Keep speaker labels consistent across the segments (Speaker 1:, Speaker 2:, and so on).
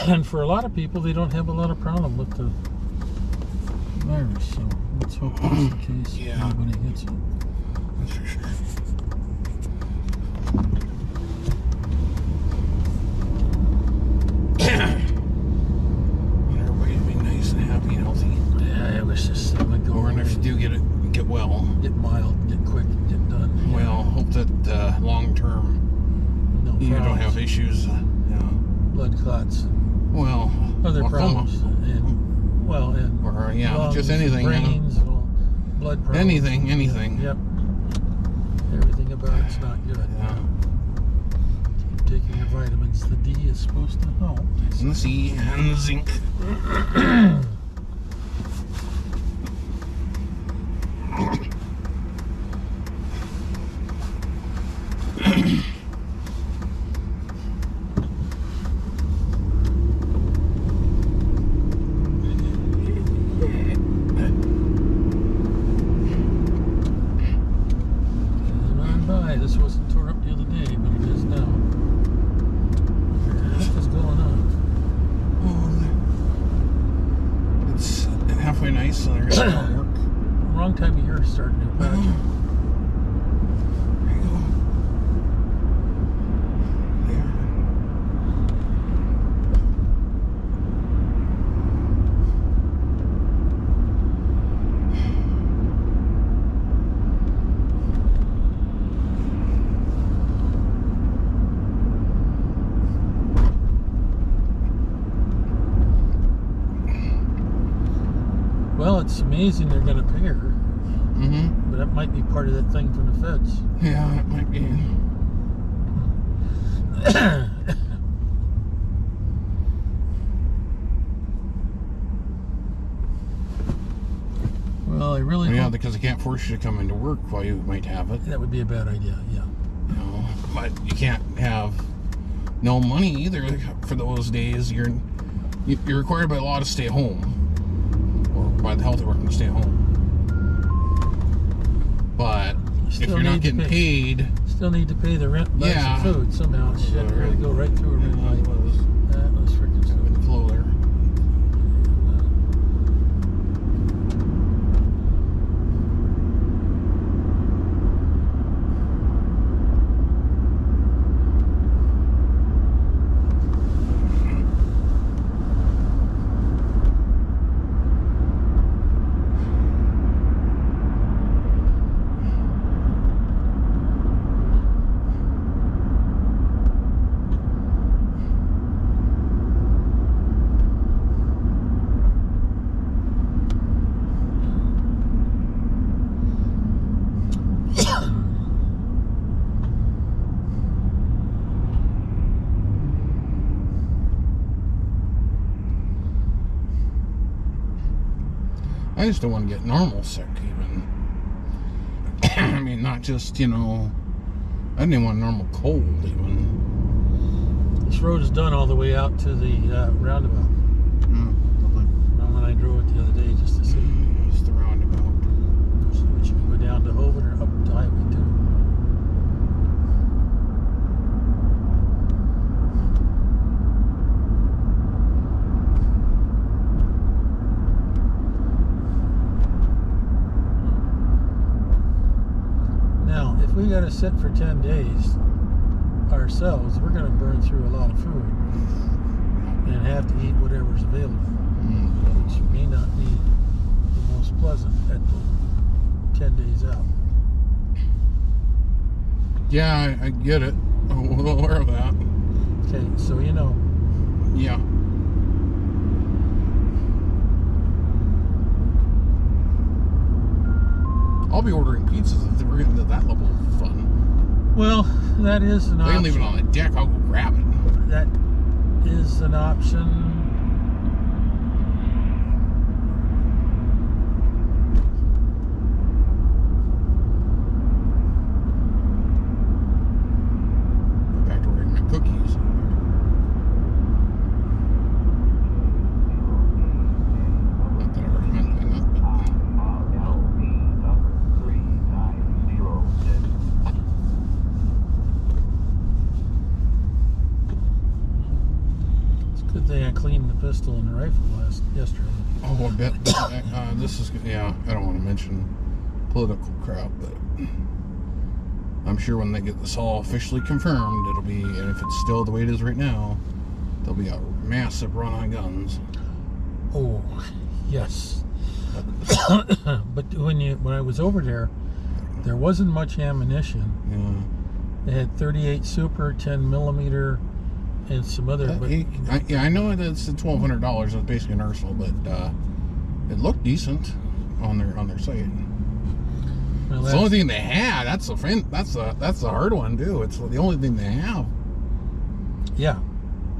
Speaker 1: And for a lot of people, they don't have a lot of problem with the virus. So let's hope that's the case.
Speaker 2: Yeah.
Speaker 1: Nobody gets it.
Speaker 2: That's for sure. Everybody's be nice and happy and healthy.
Speaker 1: Yeah, it was just something to go
Speaker 2: Or
Speaker 1: away.
Speaker 2: if you do get well.
Speaker 1: Get mild, get quick, get done.
Speaker 2: Well, hope that long term
Speaker 1: No
Speaker 2: you don't
Speaker 1: problems.
Speaker 2: have issues.
Speaker 1: Blood clots.
Speaker 2: Well,
Speaker 1: Other
Speaker 2: glaucoma.
Speaker 1: problems. And
Speaker 2: Or
Speaker 1: lungs,
Speaker 2: just anything.
Speaker 1: brains, blood problems.
Speaker 2: Anything.
Speaker 1: Yep. Everything about it's not good.
Speaker 2: Yeah.
Speaker 1: Keep taking your vitamins. The D is supposed to help.
Speaker 2: And the C and the zinc.
Speaker 1: This wasn't tore up the other day, but it is now. What is going on?
Speaker 2: Oh, it's halfway nice, so they're going to start work.
Speaker 1: Wrong time of year to start a new project.
Speaker 2: There you go. There.
Speaker 1: Well, it's amazing they're going to pay her.
Speaker 2: Mm-hmm.
Speaker 1: But that might be part of that thing from the feds.
Speaker 2: Yeah, it might be.
Speaker 1: Well, I really
Speaker 2: Yeah,
Speaker 1: hope
Speaker 2: because they can't force you to come into work while you might have it.
Speaker 1: that would be a bad idea, yeah.
Speaker 2: You know, but you can't have no money either for those days. You're required by law to stay home, or by the health department to stay home. But if you're not getting paid,
Speaker 1: Still need to pay the rent, buy
Speaker 2: Yeah.
Speaker 1: some food somehow. Shit, really go right through a red light. That was freaking
Speaker 2: it
Speaker 1: stupid.
Speaker 2: wouldn't flow there. I just don't want to get normal sick, even. I mean, not just, I didn't even want a normal cold, even.
Speaker 1: This road is done all the way out to the roundabout.
Speaker 2: Lovely.
Speaker 1: When I drove it the other day just to see.
Speaker 2: It's the roundabout.
Speaker 1: Which you can go down to Hoven or up to Highway 2. Now, if we got to sit for 10 days ourselves, we're going to burn through a lot of food and have to eat whatever's available, which may not be the most pleasant at the 10 days out.
Speaker 2: Yeah, I get it. I'm well aware of that.
Speaker 1: Okay, so
Speaker 2: Yeah. I'll be ordering pizzas if we're getting to that level of fun.
Speaker 1: well, that is an
Speaker 2: They can
Speaker 1: option.
Speaker 2: leave it on the deck, I'll go grab it.
Speaker 1: That is an option.
Speaker 2: Back to ordering my cookies. Not that I recommend doing that, but
Speaker 1: It's a good thing I cleaned the pistol and the rifle yesterday.
Speaker 2: Oh, I bet. This is, yeah, I don't want to mention political crap, but I'm sure when they get this all officially confirmed, it'll be, and if it's still the way it is right now, there'll be a massive run on guns.
Speaker 1: Oh, yes. But when I was over there wasn't much ammunition.
Speaker 2: Yeah.
Speaker 1: They had 38 Super, 10 millimeter, and some other.
Speaker 2: I know that's $1,200. It's basically an arsenal, but it looked decent on their site.
Speaker 1: Well,
Speaker 2: it's the only thing they had. That's the hard one too. It's the only thing they have.
Speaker 1: Yeah.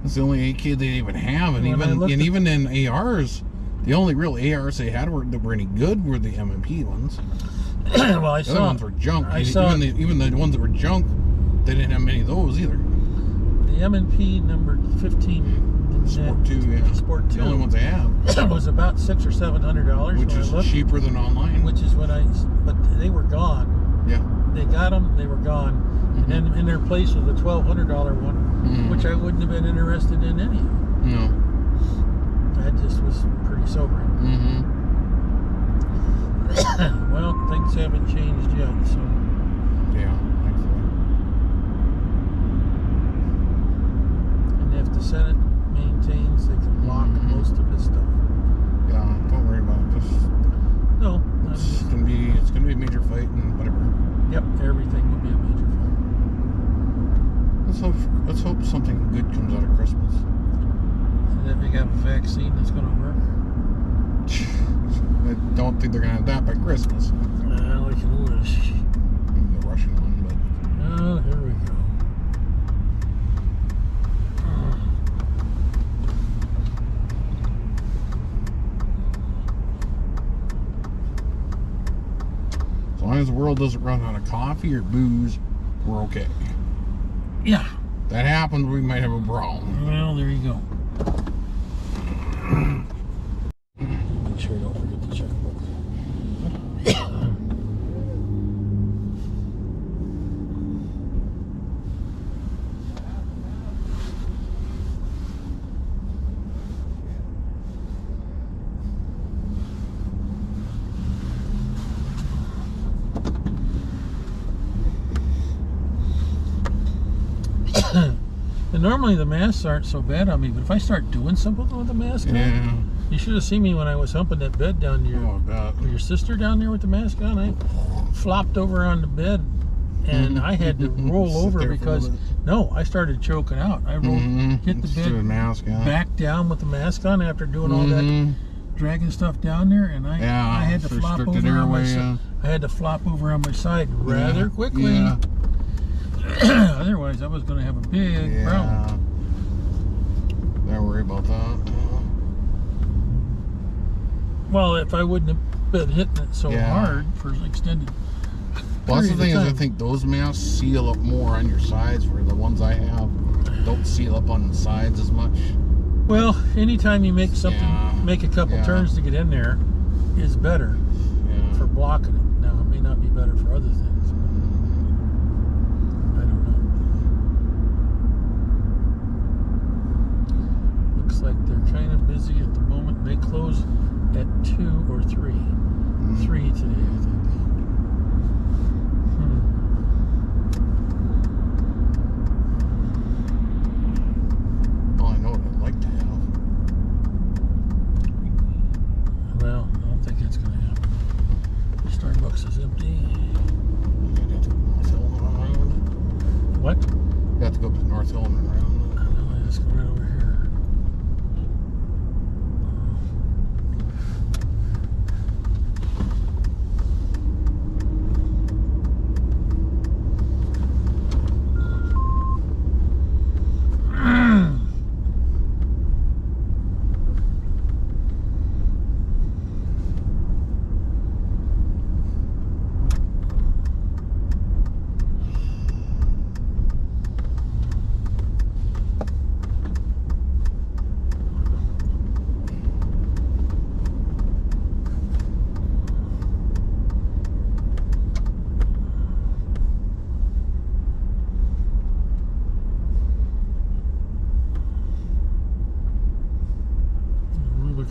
Speaker 2: It's the only AK they even have, and even in ARs, the only real ARs they had that were any good were the M&P ones.
Speaker 1: Well,
Speaker 2: the other ones were junk. Even the ones that were junk, they didn't have many of those either.
Speaker 1: The M&P number 15
Speaker 2: Sport 2, yeah.
Speaker 1: Sport 2.
Speaker 2: The only ones they have
Speaker 1: was about $600 or $700,
Speaker 2: which is cheaper than online.
Speaker 1: Which is but they were gone.
Speaker 2: Yeah.
Speaker 1: They got them. They were gone, and then in their place was a $1,200 one, which I wouldn't have been interested in any of.
Speaker 2: No.
Speaker 1: That just was pretty sobering. Well, things haven't changed yet, so.
Speaker 2: Yeah, thankfully.
Speaker 1: And if the Senate maintains, they can block most of his stuff.
Speaker 2: Yeah, don't worry about it.
Speaker 1: No,
Speaker 2: it's gonna be a major fight and whatever.
Speaker 1: Yep, everything will be a major fight.
Speaker 2: Let's hope something good comes out of Christmas.
Speaker 1: And then we have a vaccine that's going to work.
Speaker 2: I don't think they're gonna have that by Christmas.
Speaker 1: Well, we can wish.
Speaker 2: Maybe the Russian one, but.
Speaker 1: Oh, here we go.
Speaker 2: As long as the world doesn't run out of coffee or booze, we're okay.
Speaker 1: Yeah.
Speaker 2: If that happens, we might have a problem.
Speaker 1: Well, there you go. Make sure you don't forget the checkbook. And normally the masks aren't so bad on me, but if I start doing something with the mask on, you should have seen me when I was humping that bed down your sister down there with the mask on. I flopped over on the bed, and I had to roll over because I started choking out. I rolled, hit the bed, back down with the mask on after doing all that dragging stuff down there, and I had to flop over on my side. I had to flop over on my side rather quickly.
Speaker 2: Yeah.
Speaker 1: Otherwise, I was going to have a big problem.
Speaker 2: Don't worry about that.
Speaker 1: Well, if I wouldn't have been hitting it so hard for an extended
Speaker 2: Well, that's the thing is, I think those masks seal up more on your sides, where the ones I have don't seal up on the sides as much.
Speaker 1: Well, anytime you make something, make a couple turns to get in there, is better for blocking it. Now, it may not be better for other things. Like they're kind of busy at the moment. They close at 2 or 3. 3 today, I think.
Speaker 2: Well, I know what I'd like to have.
Speaker 1: Well, I don't think it's going to happen. Starbucks is empty.
Speaker 2: You got to go North Hill and around.
Speaker 1: What?
Speaker 2: You got to go up to North Hill and around.
Speaker 1: No, let's go right over here.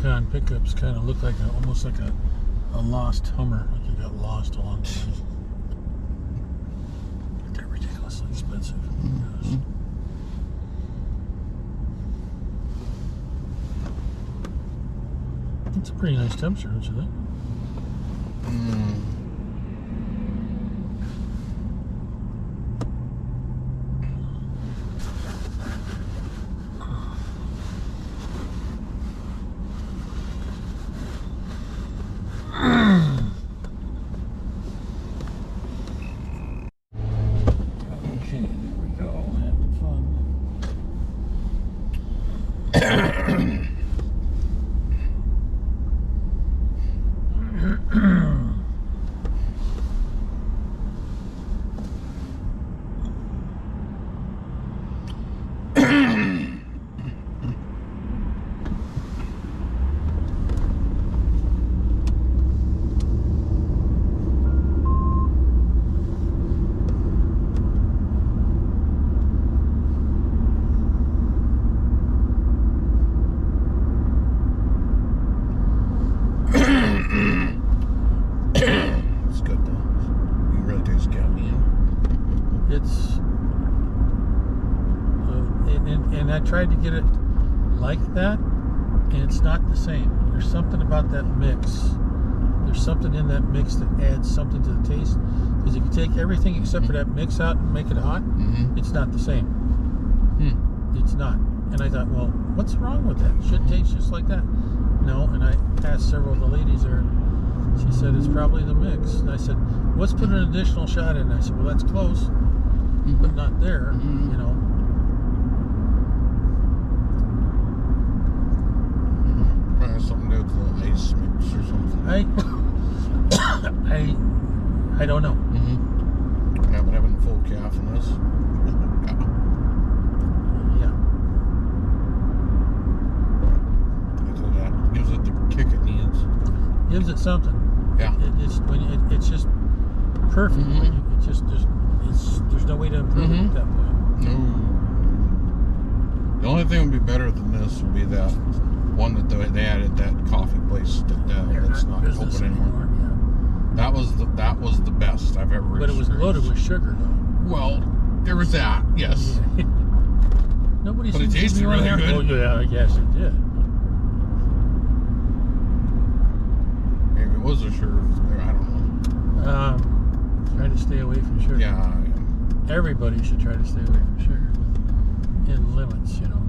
Speaker 1: Yukon pickups kind of look like almost like a lost Hummer, like you got lost along the way. They're ridiculously expensive.
Speaker 2: Mm-hmm.
Speaker 1: It's a pretty nice temperature, don't you think? Okay, there we go. Having fun.
Speaker 2: It's good though. You can really taste caffeine.
Speaker 1: It's and I tried to get it like that, and it's not the same. There's something about that mix. There's something in that mix that adds something to the taste. Because if you take everything except for that mix out and make it hot, it's not the same. It's not. And I thought, well, what's wrong with that? It should taste just like that. No, and I asked several of the ladies there, and she said it's probably the mix. And I said, let's put an additional shot in. I said, well, that's close, but not there, you know.
Speaker 2: Probably has something to do with the ice mix or something.
Speaker 1: I don't know.
Speaker 2: Yeah, but having full calf in this.
Speaker 1: Yeah.
Speaker 2: Gives it the kick it needs.
Speaker 1: Gives it something.
Speaker 2: Yeah.
Speaker 1: It's just perfect. There's no way to improve it at that point.
Speaker 2: No. The only thing would be better than this would be that one that they added, that coffee place that's not open anymore.
Speaker 1: Yeah.
Speaker 2: That was the best I've ever
Speaker 1: But it was loaded with sugar, though.
Speaker 2: Well, there was that, yes.
Speaker 1: Yeah. Nobody.
Speaker 2: But it tasted really good.
Speaker 1: Oh yeah, I guess it did.
Speaker 2: Maybe it was a sugar. I don't know.
Speaker 1: Try to stay away from sugar.
Speaker 2: Yeah.
Speaker 1: Everybody should try to stay away from sugar in limits, you know.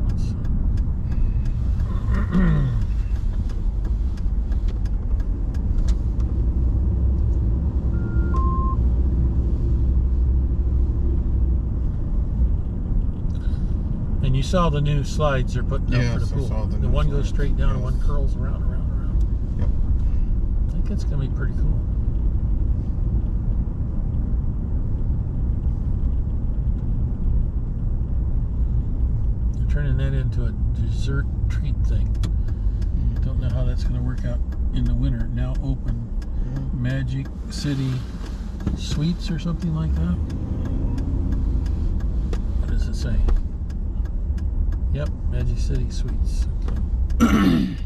Speaker 1: And you saw the new slides they're putting up for the pool. The one goes straight down and one curls around.
Speaker 2: Yep.
Speaker 1: I think it's going to be pretty cool. They're turning that into a dessert treat thing. Don't know how that's going to work out in the winter. Now open Magic City Sweets or something like that. What does it say? Yep, Magic City Sweets. Okay.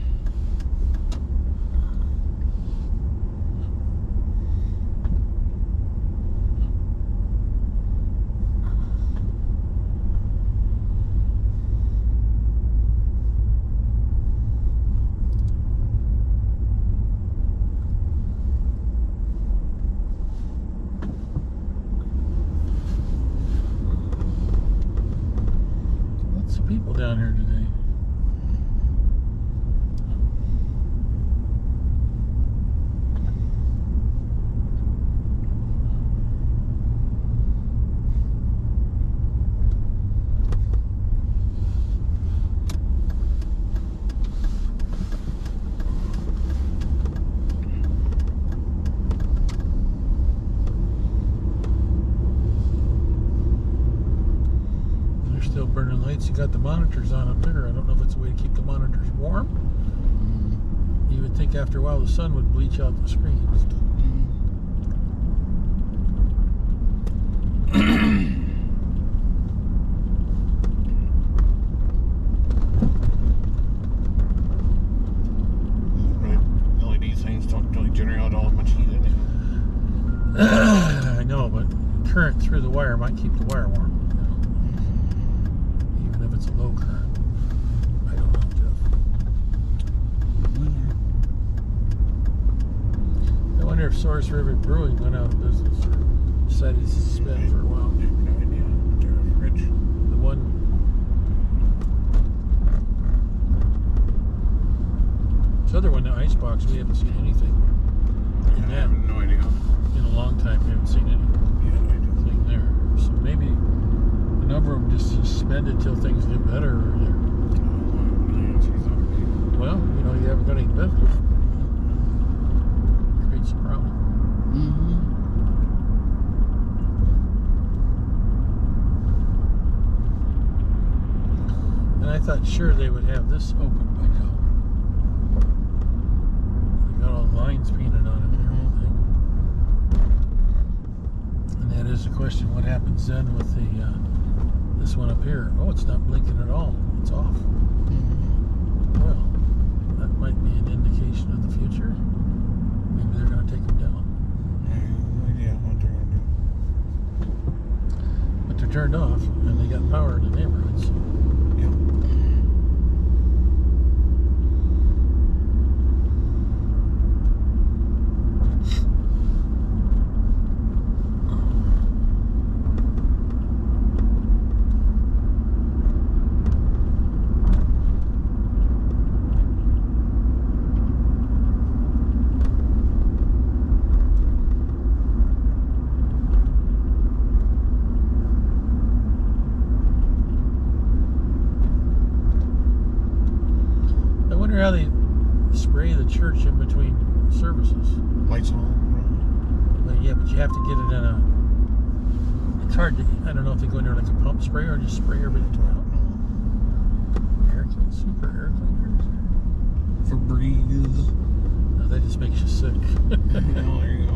Speaker 1: People down here today. Still burning lights. You got the monitors on up there. I don't know if it's a way to keep the monitors warm. You would think after a while the sun would bleach out the screens. wire might keep the wire warm, you know? Even if it's a low current. I don't know, Jeff. I wonder if Source River Brewing went out of business or decided to suspend for a while.
Speaker 2: I have no idea. They're rich.
Speaker 1: The one. This other one, the Icebox, we haven't seen anything.
Speaker 2: Yeah, I have no idea.
Speaker 1: In a long time, we haven't seen anything there. So maybe a number of them just suspended till things get better. Or well, you know, you haven't got any business. Creates a problem. And I thought sure they would have this open by now. They got all the lines painted on it and everything. And that is the question, what happens then with the this one up here? Oh, it's not blinking at all. It's off. Well, that might be an indication of the future. Maybe they're going to take them down.
Speaker 2: Yeah, what they're going to do.
Speaker 1: But they're turned off, and they got power in the neighborhoods.
Speaker 2: Yep.
Speaker 1: How they spray the church in between services.
Speaker 2: Lights on.
Speaker 1: Well, yeah, but you have to get it in a. It's hard to. I don't know if they go in there like a pump spray or just spray everything out. Air clean, super air cleaners.
Speaker 2: Febreze.
Speaker 1: No, that just makes you sick.
Speaker 2: There you go.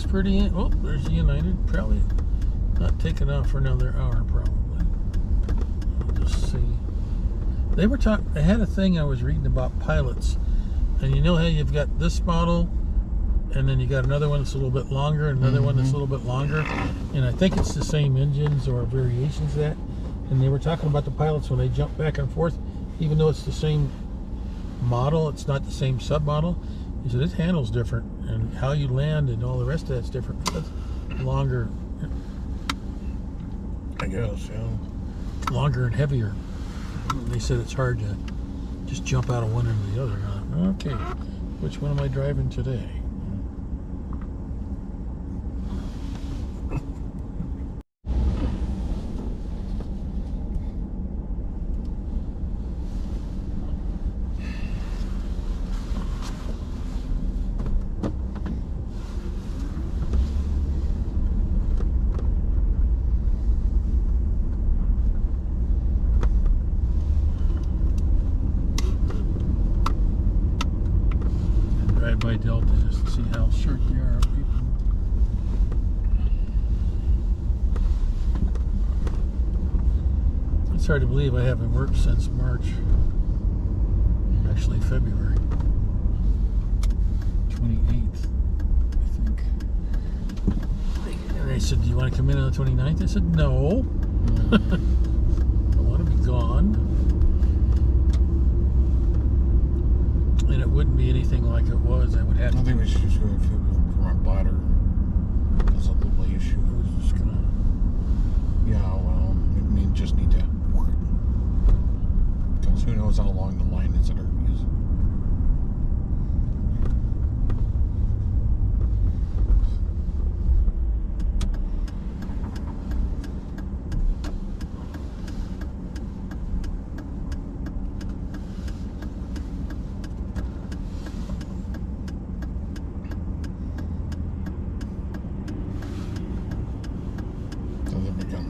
Speaker 1: Pretty. Oh, there's United. Probably not taking off for another hour. Probably. I'll just see. They were talking. I had a thing I was reading about pilots, and you know how you've got this model, and then you got another one that's a little bit longer, and another one that's a little bit longer, and I think it's the same engines or variations of that. And they were talking about the pilots when they jump back and forth. even though it's the same model, it's not the same sub-model. He said it handles different, and how you land and all the rest of that's different. That's longer.
Speaker 2: I guess, yeah.
Speaker 1: Longer and heavier. They said it's hard to just jump out of one into the other. Okay, which one am I driving today? By Delta just to see how short they are, people. It's hard to believe I haven't worked since March. Actually, February 28th, I think. And they said, "Do you want to come in on the 29th?" I said, "No." I want to be gone. And it wouldn't be anything like it was. I would have to.
Speaker 2: I think we should just go from our bladder. That's a little issue.
Speaker 1: I was just gonna.
Speaker 2: Yeah, well, we just need to work. Because who knows how long the line is at Arby's.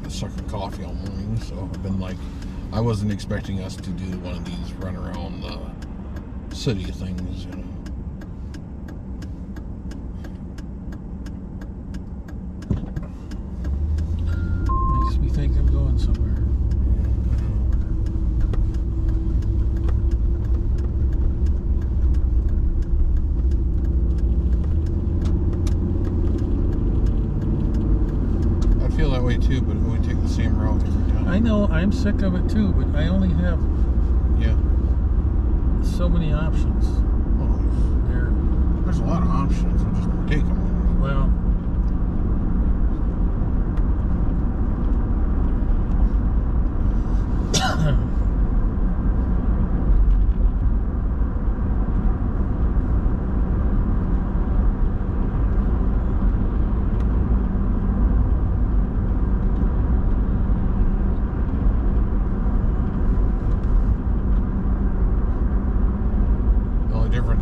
Speaker 2: Sucking coffee all morning, so I've been like, I wasn't expecting us to do one of these run around the city things, you know.
Speaker 1: Makes me think I'm going somewhere.
Speaker 2: I feel that way too, but we take the same route every time.
Speaker 1: I know, I'm sick of it too, but I only have so many options.
Speaker 2: Well, there's a lot of options. We'll just take them.
Speaker 1: Well,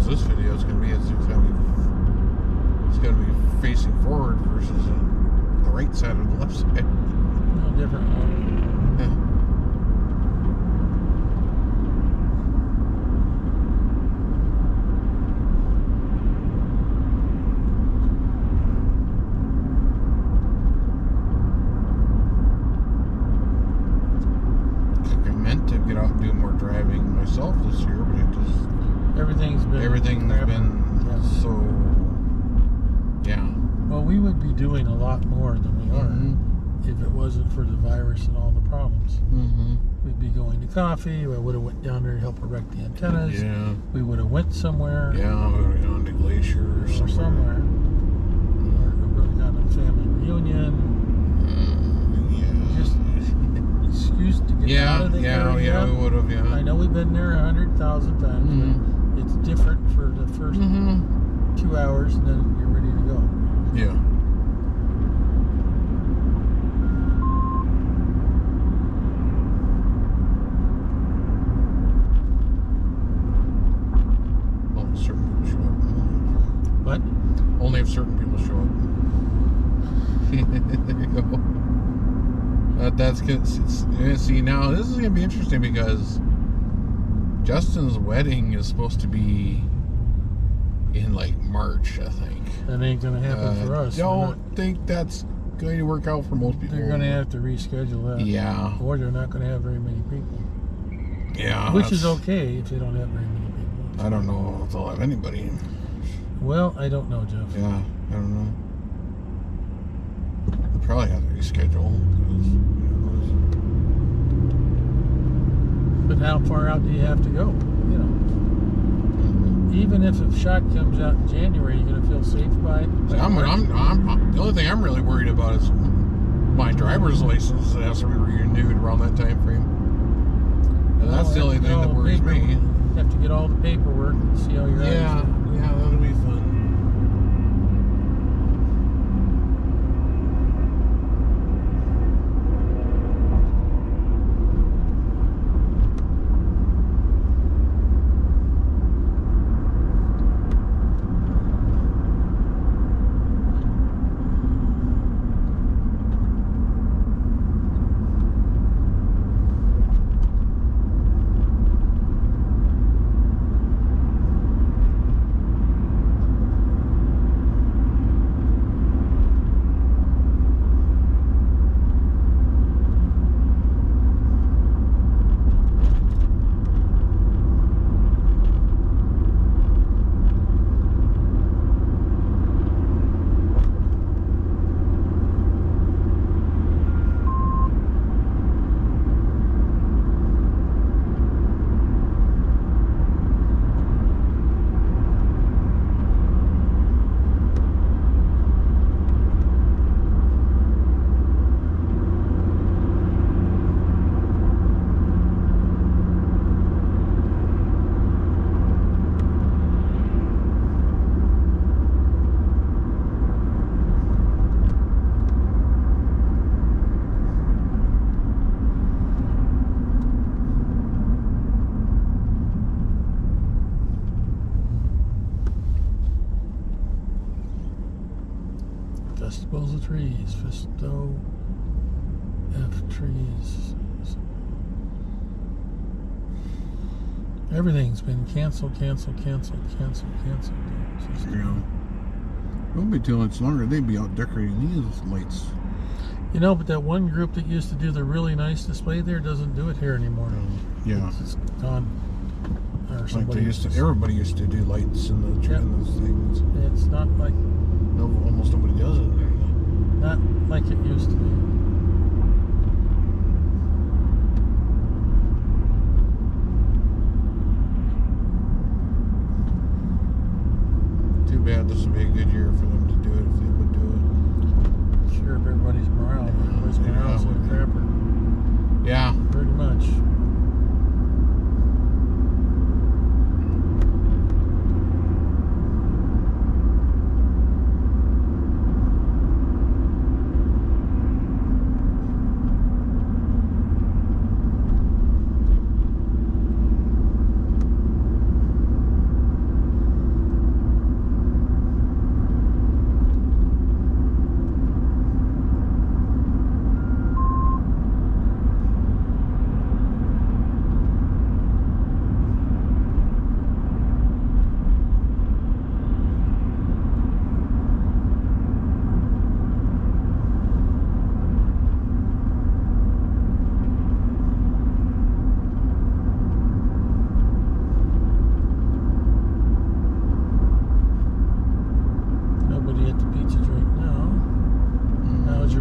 Speaker 2: this video is going to be it's going to be facing forward versus the right side or the left side.
Speaker 1: no different one.
Speaker 2: I meant to get out and do more driving myself this year, but it just
Speaker 1: Everything's been
Speaker 2: so, yeah.
Speaker 1: Well, we would be doing a lot more than we are if it wasn't for the virus and all the problems. We'd be going to coffee. I would have went down there to help erect the antennas.
Speaker 2: Yeah.
Speaker 1: We would have went somewhere.
Speaker 2: Yeah, we would have gone to Glacier or somewhere.
Speaker 1: Or really gone to a family reunion. Just excuse to get out of the area.
Speaker 2: Yeah, we would have, yeah.
Speaker 1: I know we've been there 100,000 times, but it's different for the first 2 hours, and then you're ready to go.
Speaker 2: Yeah. Only certain people show up.
Speaker 1: What?
Speaker 2: Only if certain people show up. There you go. That's good. See, now this is going to be interesting because Justin's wedding is supposed to be in like March, I think.
Speaker 1: That ain't gonna happen for us.
Speaker 2: Don't think that's going to work out for most people.
Speaker 1: They're gonna have to reschedule that.
Speaker 2: Yeah.
Speaker 1: Or they're not gonna have very many people.
Speaker 2: Yeah.
Speaker 1: Which is okay if they don't have very many people.
Speaker 2: I don't know if they'll have anybody.
Speaker 1: Well, I don't know, Jeff.
Speaker 2: Yeah, I don't know. They'll probably have to reschedule.
Speaker 1: But how far out do you have to go? You know, even if a shot comes out in January, you're gonna feel safe by it.
Speaker 2: The only thing I'm really worried about is my driver's license that has to be renewed around that time frame. And that's the only thing that worries me.
Speaker 1: You have to get all the paperwork and see how your
Speaker 2: Yeah, that'll be fun.
Speaker 1: Festivals of trees, Festo F trees. Everything's been canceled.
Speaker 2: Yeah. Won't be too much longer. They'd be out decorating these lights.
Speaker 1: You know, but that one group that used to do the really nice display there doesn't do it here anymore.
Speaker 2: Yeah.
Speaker 1: It's gone. Or
Speaker 2: Like
Speaker 1: somebody
Speaker 2: they used to, everybody used to do lights in the, in those things.
Speaker 1: It's not like,
Speaker 2: No, almost nobody does it.
Speaker 1: not like it used to be.
Speaker 2: Too bad. This would be a good year for them to do it if they would do it.
Speaker 1: Sure, if everybody's morale, everybody's morale's like crapper.
Speaker 2: Yeah.
Speaker 1: Pretty much.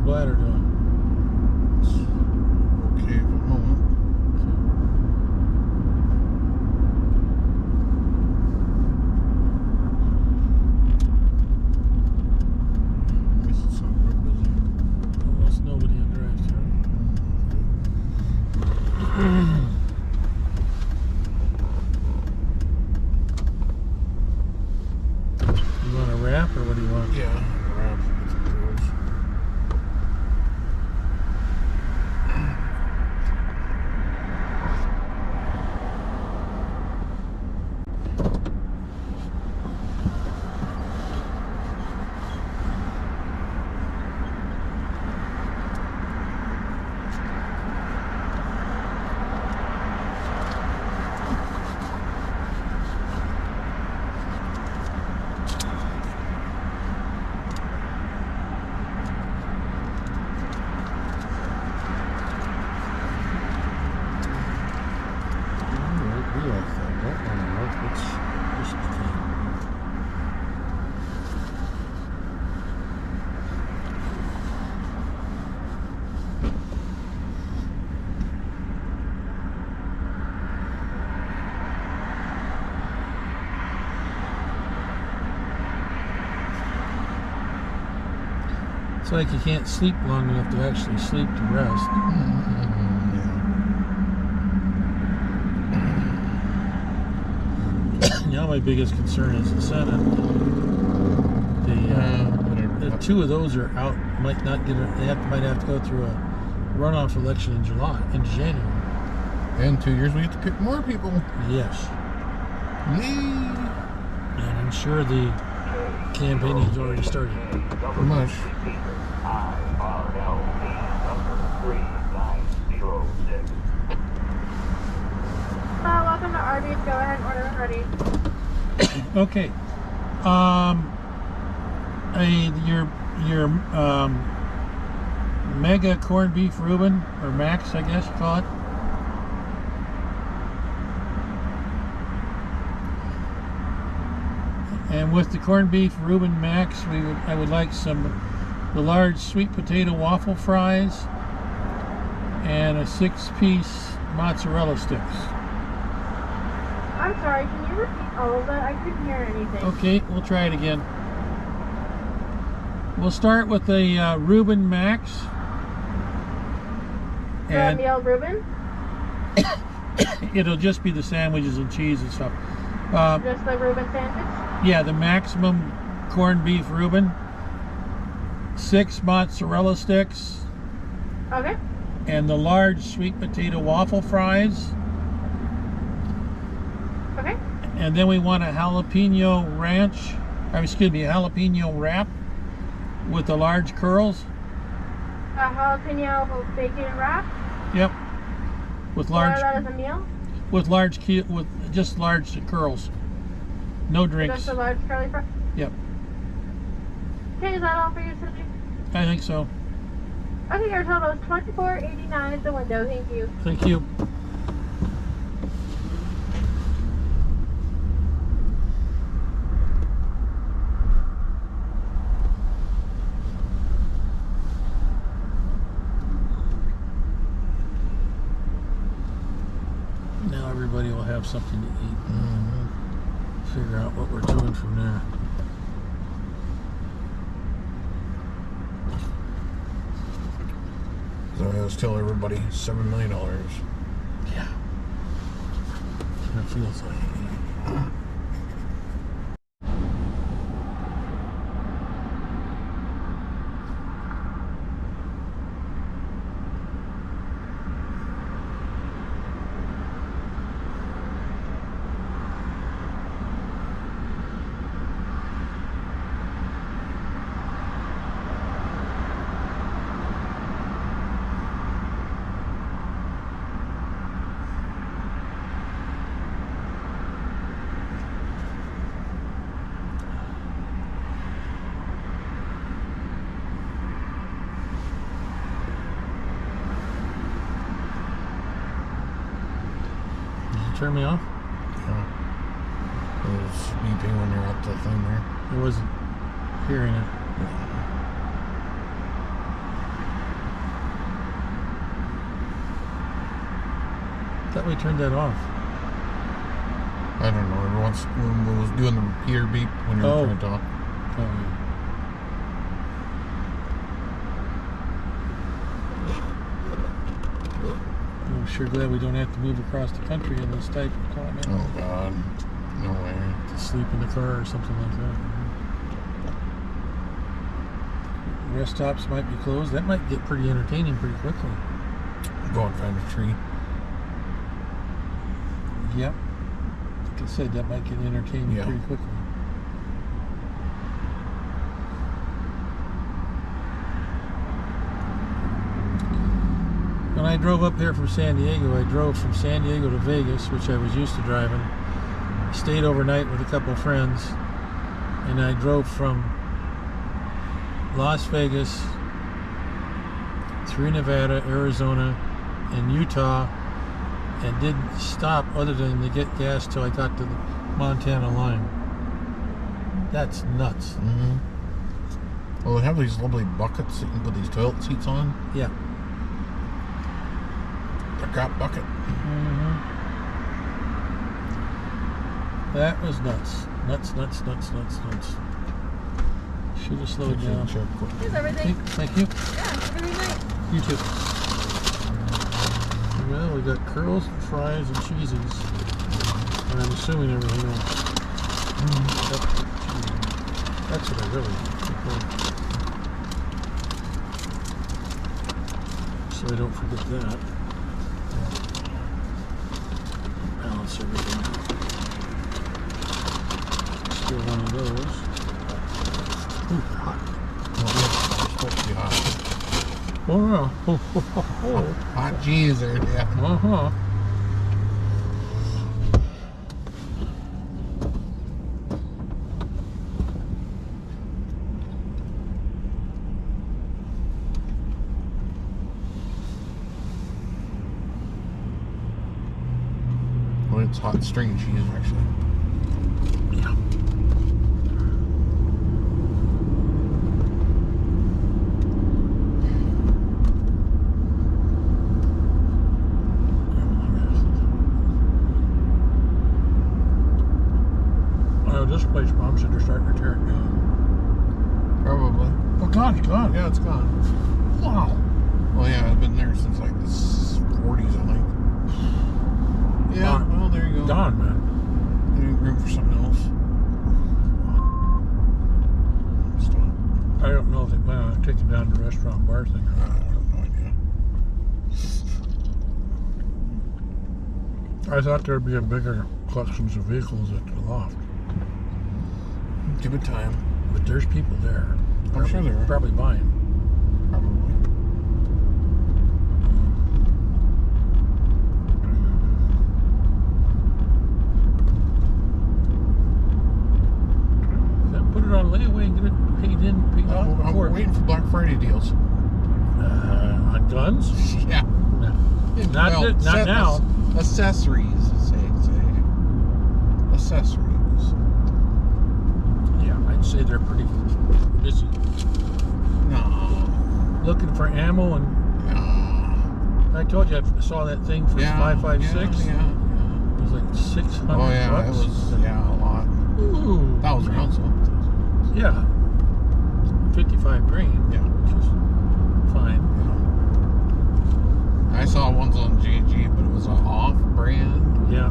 Speaker 1: Bladder doing?
Speaker 2: Okay, for a moment. It's not real busy.
Speaker 1: Almost nobody on drive through. You want a wrap or what do you want?
Speaker 2: Yeah, wrap.
Speaker 1: like you can't sleep long enough to actually sleep to rest. Now my biggest concern is the Senate. The two of those are out. Might not get. Might have to go through a runoff election in January.
Speaker 2: In 2 years, we get to pick more people.
Speaker 1: Yes.
Speaker 2: Yay!
Speaker 1: And I'm sure the campaigning has already started.
Speaker 2: Pretty much.
Speaker 3: Welcome to Arby's. Go ahead and order when ready.
Speaker 1: Okay. Your mega corned beef Reuben, or Max, I guess you call it. And with the corned beef Reuben Max, I would like the large sweet potato waffle fries and a 6-piece mozzarella sticks.
Speaker 3: I'm sorry, can you repeat all of that? I couldn't hear anything.
Speaker 1: Okay, we'll try it again. We'll start with the Reuben Max.
Speaker 3: And meal Reuben?
Speaker 1: It'll just be the sandwiches and cheese and stuff.
Speaker 3: Just the Reuben sandwich?
Speaker 1: Yeah, the maximum corned beef Reuben. 6 mozzarella sticks.
Speaker 3: Okay.
Speaker 1: And the large sweet potato waffle fries.
Speaker 3: Okay.
Speaker 1: And then we want a jalapeno jalapeno wrap with the large curls.
Speaker 3: A jalapeno bacon wrap?
Speaker 1: Yep. With large.
Speaker 3: Order that as a meal?
Speaker 1: With just large curls. No drinks.
Speaker 3: Just a large curly fry?
Speaker 1: Yep.
Speaker 3: Okay, is that all for you today?
Speaker 1: I think so.
Speaker 3: Okay, your total is $24.89 at the window. Thank you.
Speaker 1: Thank you. Now everybody will have something to eat. Figure out what we're doing from there.
Speaker 2: So I always tell everybody, $7 million.
Speaker 1: Yeah. It feels like. Turn me off?
Speaker 2: Yeah. It was beeping when you're at the thing there.
Speaker 1: I wasn't hearing it. Thought we turned that off.
Speaker 2: I don't know. Every once when we was doing the repeater beep when you were trying to talk.
Speaker 1: Oh, yeah. I'm sure glad we don't have to move across the country in this type of climate.
Speaker 2: Oh God, no way.
Speaker 1: To sleep in the car or something like that. Rest stops might be closed. That might get pretty entertaining pretty quickly.
Speaker 2: Go and find a tree.
Speaker 1: Yep. Like I said, that might get entertaining pretty quickly. When I drove up here from San Diego, I drove from San Diego to Vegas, which I was used to driving. I stayed overnight with a couple of friends, and I drove from Las Vegas through Nevada, Arizona, and Utah, and didn't stop other than to get gas till I got to the Montana line. That's nuts.
Speaker 2: Mm-hmm. Well, they have these lovely buckets that you can put these toilet seats on.
Speaker 1: Yeah.
Speaker 2: The crap bucket.
Speaker 1: Mm-hmm. That was nuts. Nuts. Should have slowed
Speaker 2: Actually,
Speaker 1: down.
Speaker 2: check quick.
Speaker 3: Here's everything.
Speaker 1: Thank you.
Speaker 3: Yeah, have a good night.
Speaker 1: You too. Well, we got curls, fries, and cheesies. And I'm assuming everything else. That's what I really prefer. So I don't forget that. Balance everything. Still one of those. Ooh, hot.
Speaker 2: Well, yeah, it's supposed to be hot.
Speaker 1: Oh, yeah.
Speaker 2: Hot cheese there, yeah.
Speaker 1: Uh-huh.
Speaker 2: Well, it's hot string cheese, actually.
Speaker 1: Yeah. Oh, this place, Mom said they're starting to tear it down.
Speaker 2: Probably.
Speaker 1: Oh, God, it's gone.
Speaker 2: Yeah, it's gone.
Speaker 1: Wow.
Speaker 2: Well, yeah, it's been there since like the 40s, I think. Yeah,
Speaker 1: Gone.
Speaker 2: well, there you go.
Speaker 1: Gone, man.
Speaker 2: They need room for something else. Still,
Speaker 1: I don't know if they plan on taking down the restaurant bar thing or
Speaker 2: I
Speaker 1: not.
Speaker 2: have no idea.
Speaker 1: I thought there'd be a bigger collections of vehicles at the loft.
Speaker 2: Give it time.
Speaker 1: But there's people there.
Speaker 2: I'm sure there are.
Speaker 1: Probably buying.
Speaker 2: Probably.
Speaker 1: Then put it on layaway and get it paid off
Speaker 2: I'm
Speaker 1: before.
Speaker 2: waiting for Black Friday deals.
Speaker 1: On guns?
Speaker 2: Yeah.
Speaker 1: No. Not now.
Speaker 2: Accessories, say. Accessories.
Speaker 1: Yeah, I'd say they're pretty busy.
Speaker 2: No.
Speaker 1: Looking for ammo, and I told you I saw that thing for 5.56.
Speaker 2: Yeah.
Speaker 1: It was like 600
Speaker 2: Oh yeah,
Speaker 1: bucks.
Speaker 2: it was a lot.
Speaker 1: Ooh.
Speaker 2: 1,000 rounds though.
Speaker 1: Yeah. 55 grand.
Speaker 2: Yeah.
Speaker 1: Which is fine.
Speaker 2: I saw ones on JG, but it was an off-brand.
Speaker 1: Yeah.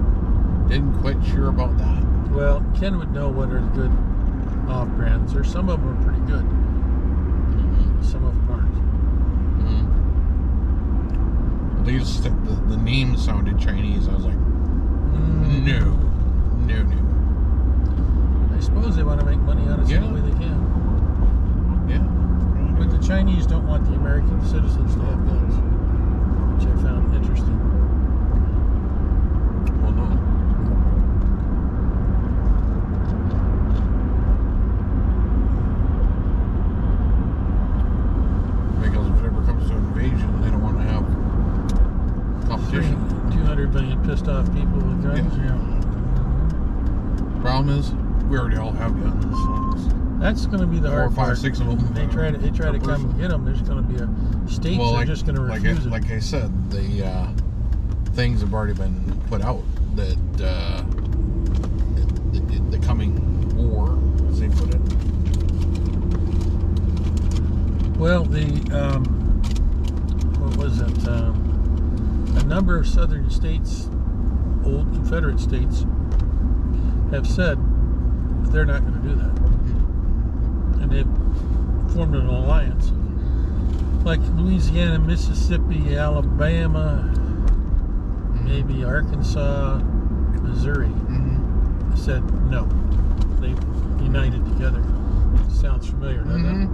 Speaker 2: Didn't quite sure about that.
Speaker 1: Well, Ken would know what are the good off-brands. There's some of them are pretty good. Some of them aren't.
Speaker 2: These the name sounded Chinese. I was like, no.
Speaker 1: I suppose they want to make money on it
Speaker 2: Yeah.
Speaker 1: any way they can.
Speaker 2: Yeah.
Speaker 1: But the Chinese don't want the American citizens to have guns, which I found interesting.
Speaker 2: Well, no. Because if it ever comes to invasion, they don't want to have competition.
Speaker 1: 200 million pissed off people with guns.
Speaker 2: Yeah. Problem is, we already all have guns. So
Speaker 1: That's going to be the
Speaker 2: 4,
Speaker 1: hard
Speaker 2: 5,
Speaker 1: part.
Speaker 2: 6 of them.
Speaker 1: They try to come and get them. There's going to be states are just going to refuse it.
Speaker 2: Like I said, the things have already been put out that the coming war, as they put it.
Speaker 1: Well, what was it? A number of southern states, old Confederate states, have said they're not going to do that. And they've formed an alliance. Like Louisiana, Mississippi, Alabama, maybe Arkansas, Missouri, said no. They've united together. Sounds familiar, doesn't it?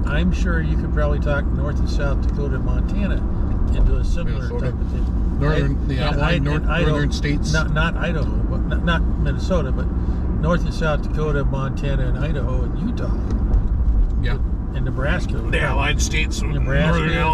Speaker 1: I'm sure you could probably talk North and South Dakota, Montana into a similar
Speaker 2: Minnesota.
Speaker 1: type of thing.
Speaker 2: Northern states.
Speaker 1: Not Idaho, but not Minnesota, but North and South Dakota, Montana, and Idaho, and Utah.
Speaker 2: Yeah.
Speaker 1: And Nebraska.
Speaker 2: The Allied States.
Speaker 1: Nebraska.